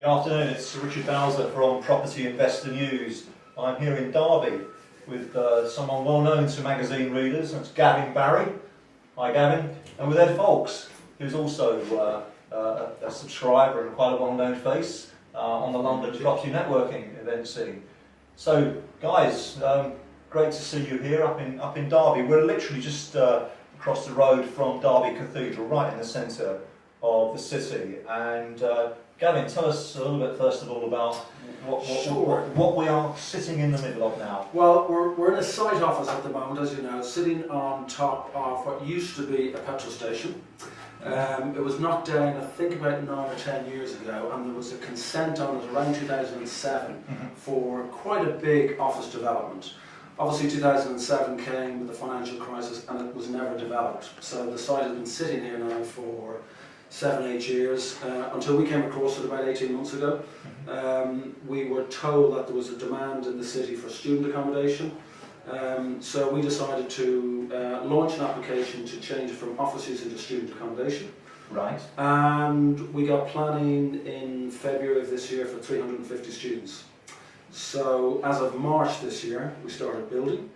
Good afternoon, it's Richard Bowser from Property Investor News. I'm here in Derby with someone well known to magazine readers. That's Gavin Barry. Hi Gavin. And with Ed Fowkes, who's also a subscriber and quite a well known face on the London property networking event scene. So guys, great to see you here up in Derby. We're literally just across the road from Derby Cathedral, right in the centre of the city. And Gavin, tell us a little bit first of all about what we are sitting in the middle of now. Well, we're in a site office at the moment, as you know, sitting on top of what used to be a petrol station. It was knocked down, I think, about 9 or 10 years ago, and there was a consent on it around 2007 for quite a big office development. Obviously 2007 came with the financial crisis and it was never developed. So the site has been sitting here now for 7-8 years, until we came across it about 18 months ago. We were told that there was a demand in the city for student accommodation, so we decided to launch an application to change it from office use into student accommodation. Right. And we got planning in February of this year for 350 students. So as of March this year, we started building.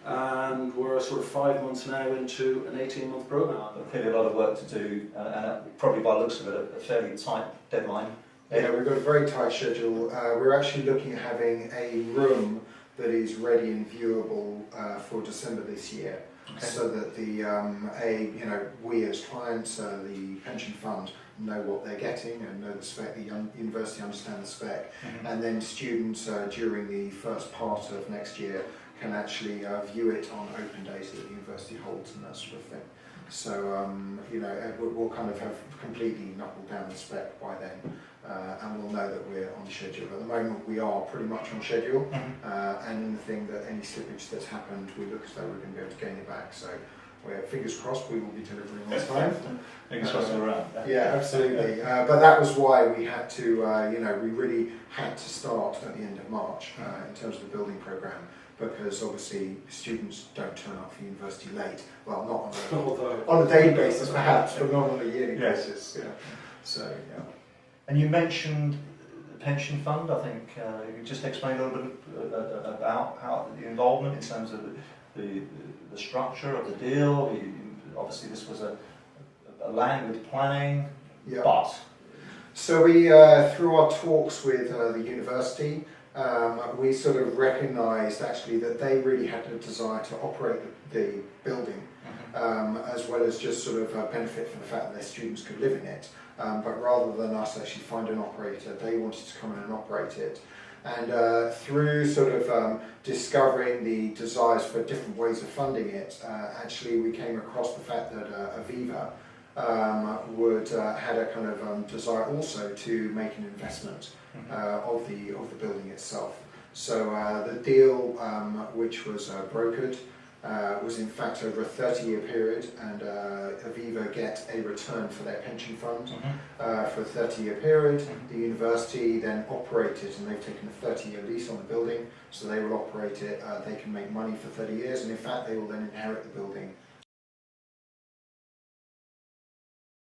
And we're sort of 5 months now into an 18-month programme. Clearly a lot of work to do, and probably by the looks of it, a fairly tight deadline. Yeah, we've got a very tight schedule. We're actually looking at having a room that is ready and viewable for December this year, so that we as clients, the pension fund, know what they're getting and know the spec. The university understand the spec, and then students during the first part of next year can actually view it on open days that the university holds and that sort of thing. So we'll kind of have completely knuckled down the spec by then, and we'll know that we're on schedule. At the moment we are pretty much on schedule, and anything that any slippage that's happened, we look as though we're going to be able to gain it back. So we're, fingers crossed, we will be delivering on time. Fingers crossed we're around. Yeah, absolutely. But that was why we had to, we really had to start at the end of March in terms of the building programme, because obviously students don't turn up for university late. Well, not on a daily basis perhaps, but not on a yearly basis. Yeah. So, yeah. And you mentioned the pension fund. I think you just explained a little bit about how the involvement in terms of the structure of the deal. Obviously this was a land with planning, but... So we, through our talks with the university, we sort of recognised actually that they really had a desire to operate the building, as well as just sort of benefit from the fact that their students could live in it. But rather than us actually find an operator, they wanted to come in and operate it. And through sort of discovering the desires for different ways of funding it, actually we came across the fact that Aviva had a kind of desire also to make an investment of the building itself. So the deal, which was brokered, was in fact over a 30-year period, and Aviva get a return for their pension fund for a 30-year period. The university then operate it, and they've taken a 30-year lease on the building, so they will operate it. They can make money for 30 years, and in fact they will then inherit the building